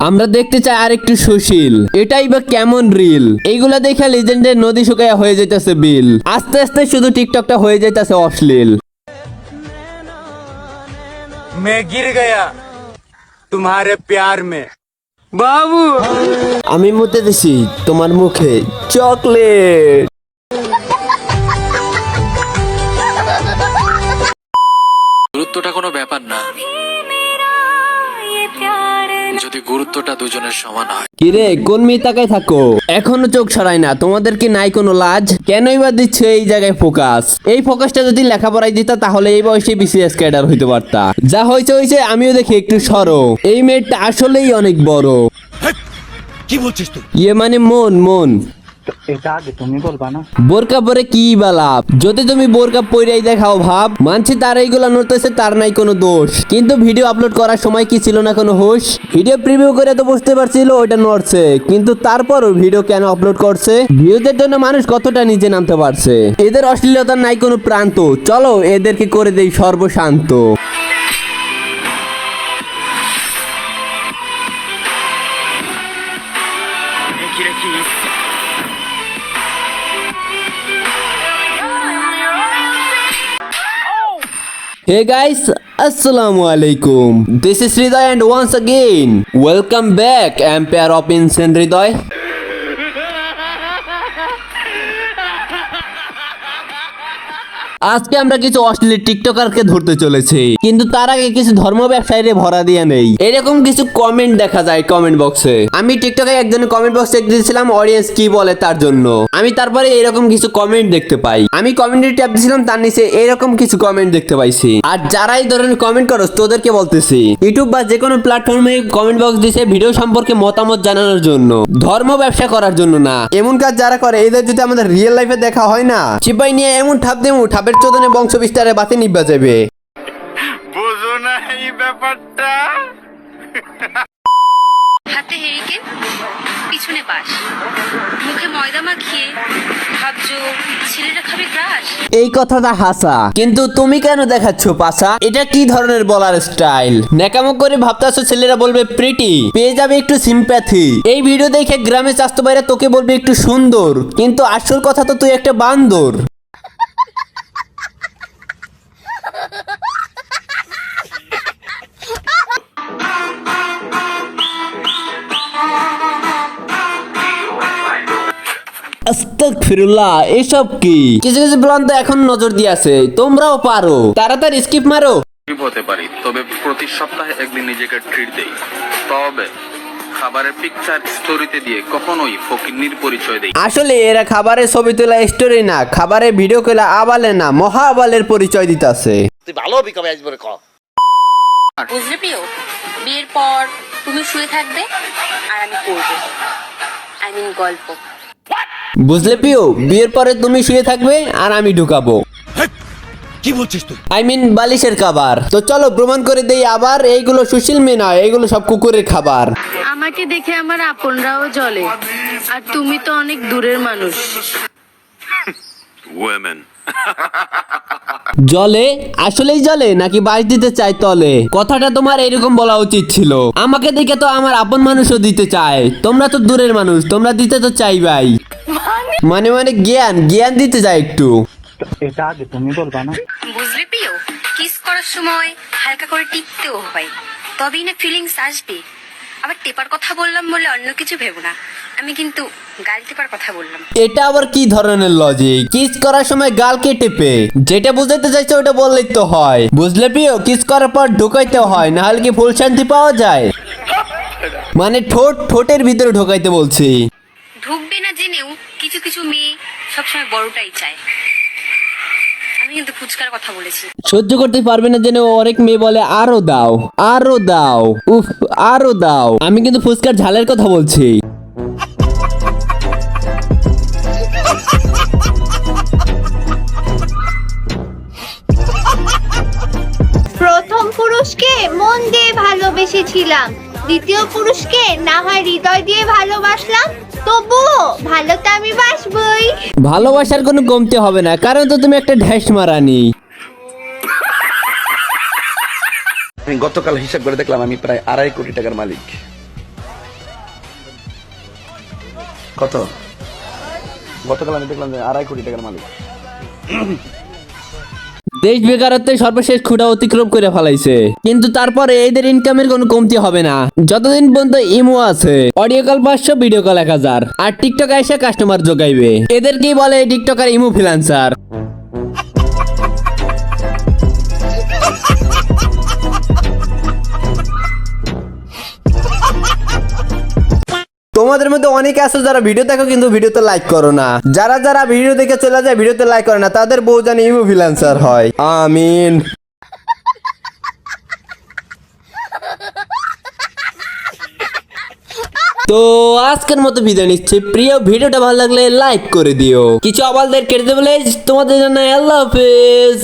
আমরা দেখতে চাই আরেকটু সুশীল, এটাই বা কেমন রিল। এইগুলা দেখে লিজেন্ডের নদী শুকায়া হয়ে যাইতেছে বিল, আস্তে আস্তে শুধু টিকটকটা হয়ে যাইতেছে অশ্লীল। मैं गिर गया तुम्हारे प्यार में बाबू। আমি মুতে দিছি তোমার মুখে চকলেট। গুরুত্বটা কোনো ব্যাপার না যদি গুরুত্বটা দুজনের সমান হয়। কিরে কোন মেয়ে তাকায় থাকো, এখনো চোখ সরাই না? তোমাদের কি নাই কোনো লাজ? কেনই বা দিচ্ছে এই জায়গায় ফোকাস? এই ফোকাসটা যদি লেখাপড়ায় দিতা তাহলে এই বয়সে বিসিএস ক্যাডার হইতে পারতা। যা হয়েছে হয়েছে, আমিও দেখি একটু সরো। এই মেয়েটা আসলেই অনেক বড়। কি বলছিস তুই? ইয়ে মানে মন মন। এটা আগে তুমি বলবা না? বোরকা পরে কি বালাপ? যদি তুমি বোরকা পইরাই দেখাও ভাব, মানছি তার এইগুলা নড়তেছে, তার নাই কোনো দোষ। কিন্তু ভিডিও আপলোড করার সময় কি ছিল না কোনো হুঁশ? ভিডিও প্রিভিউ করে তো বুঝতে পারছিল ওটা নড়ছে, কিন্তু তারপরও ভিডিও কেন আপলোড করছে? ভিউজের জন্য মানুষ কতটা নিচে নামতে পারছে। এদের অশ্লীলতার নাই কোনো প্রান্ত, চলো এদেরকে করে দেই সর্বশান্ত। Hey guys, Assalamu alaikum. This is Hriday and once again, welcome back Empire of Insane Hriday. আজকে আমরা কিছু অশ্লীল টিকটকারকে ধরতে চলেছি, কিন্তু তার আগে কিছু ধর্ম ব্যবসায়ীরে ভরা দিয়ে নেই। এরকম কিছু কমেন্ট দেখা যায় কমেন্ট বক্সে। আমি টিকটকে একজনের কমেন্ট বক্স চেক দিয়েছিলাম অডিয়েন্স কি বলে তার জন্য। আমি তারপরে এরকম কিছু কমেন্ট দেখতে পাই। আমি কমেন্টে ট্যাপ দিয়েছিলাম, তার নিচে এরকম কিছু কমেন্ট দেখতে পাইছি। আর যারা এই ধরনের কমেন্ট করো তোদেরকে বলতেছি, ইউটিউব বা যে কোনো প্ল্যাটফর্মে কমেন্ট বক্স দিছে ভিডিও সম্পর্কে মতামত জানানোর জন্য, ধর্ম ব্যবসা করার জন্য না। এমন কাজ যারা করে এদের যদি আমাদের রিয়েল লাইফে দেখা হয় না, চিপাই নিয়ে এমন ঠাপ দেবো, ঠাপের চোদনে বংশ বিস্তারে বাতি নিভা যাবে। বুঝো না এই ব্যাপারটা। হাতে হেরিকেন, পিছনে বাঁশ, মুখে ময়দা মাখিয়ে ভাবছো ছেলেরা খাবে গ্রাস। এই কথাটা হাসা, কিন্তু তুমি কেন দেখাচ্ছ পাছা? এটা কি ধরনের বলার স্টাইল? নেকামো করে ভাবতাছো ছেলেরা বলবে প্রিটি, পেয়ে যাবে একটু সিম্প্যাথি। এই ভিডিও দেখে গ্রামে চাস্তো বাইরে তোকে বলবে একটু সুন্দর, কিন্তু আসল কথা তো তুই একটা বান্দর। আস্তাগফিরুল্লাহ, এসব কি? কিছু কিছু ব্লগ তো এখন নজর দিয়ে আছে, তোমরাও পারো, তাড়াতাড়ি স্কিপ মারো। হতে পারি, তবে প্রতি সপ্তাহে একদিন নিজেকে ট্রিট দেই। তবে খাবারের পিকচার স্টোরিতে দিয়ে কখনোই ফকিন্নির পরিচয় দেই। আসলে এরা খাবারের ছবি তোলা স্টোরি না, খাবারের ভিডিও কইলা আবালে না মহা আবালের পরিচয় দিতাছে। তুই ভালো বিকবে আসবে ক। বুঝলে প্রিয়, বিয়ের পর তুমি শুয়ে থাকবে আর আমি করবো, আই মিন গল্প। বুঝলে পিও, বিয়ের পরে তুমি শুয়ে থাকবে আর আমি ঢুকাবো। কি বলছিস তুই? আই মিন বালিশের খাবার। তো চলো প্রমাণ করে দেই আবার, এইগুলো সুশীল মেয়ে নয়, এইগুলো সব কুকুরের খাবার। আমাকে দেখে আমার আপনরাও জ্বলে, আর তুমি তো অনেক দূরের মানুষ। ওয়েমেন জলে আসলেই জলে নাকি বাস দিতে চাই তলে? কথাটা তোমার এরকম বলা উচিত ছিল। আমাকে দেখে তো আমার আপন মানুষও দিতে চায়, তোমরা তো দূরের মানুষ, তোমরা দিতে তো চাই ভাই। মানে মানে জ্ঞান জ্ঞান দিতে চাই একটু। এটা আগে তুমি বলবা না? বুঝলে প্রিয়, কিস করার সময় হালকা করে টিপতেও হয়, তবেই না ফিলিংস আসবে। আবার টেপার কথা বললাম বলে অন্য কিছু ভেবো না, আমি কিন্তু গাল টেপার কথা বললাম। এটা আবার কি ধরনের লজিক? কিস করার সময় গালকে টেপে? যেটা বুঝাইতে চাইছে ওটা বললেই তো হয়। বুঝলে প্রিয়, কিস করার পর ঢোকাইতে হয়, না হলে কি ফুল শান্তি পাওয়া যায়? মানে ঠোঁটের ভিতরে ঢোকাইতে বলছি। ঢুকবে না জেনেও কিছু কিছু মেয়ে সবসময় বড়টাই চায়। আমি কিন্তু ফুচকার কথা বলেছি। সহ্য করতে পারবে না জেনে অনেক মেয়ে বলে আরো দাও আরো দাও, উফ আরো দাও। আমি কিন্তু ফুচকার ঝালের কথা বলছি। প্রথম পুরুষকে মন দিয়ে ভালোবেসেছিলাম, দ্বিতীয় পুরুষকে না হয় হৃদয় দিয়ে ভালোবাসলাম, তবুও ভালো তো আমি বাসবই। ভালোবাসার কোনো কমতি হবে না, কারণ তো তুমি একটা ঢ্যাস মারানি। আমি গতকাল হিসাব করে দেখলাম আমি প্রায় 2.5 কোটি টাকার মালিক। কত? গতকাল আমি দেখলাম যে 2.5 কোটি টাকার মালিক। দেশ বেকারত্বে সর্বশেষ খুঁটা অতিক্রম করে ফেলাইছে, কিন্তু তারপরে এদের ইনকামের কোনো কমতি হবে না যতদিন পর্যন্ত ইমো আছে। অডিও কল 500, ভিডিও কল 1000, আর টিকটক এসে কাস্টমার জোগাইবে। এদেরকেই বলে টিকটকার ইমো ফ্রিল্যান্সার। তোমাদের মধ্যে অনেকে আছে যারা ভিডিও দেখো কিন্তু ভিডিওতে লাইক করো না। যারা যারা ভিডিও দেখে চলে যায় ভিডিওতে লাইক করে না, তাদের বউ জানি ইমো ফ্রিল্যান্সার হয়। আমিন। তো আজকের মতো বিদায় নিচ্ছি। প্রিয় ভিডিওটা ভালো লাগলে লাইক করে দিও। কিছু আবালদের কেটে দেবে তোমাদের জন্য। আল্লাহ হাফেজ।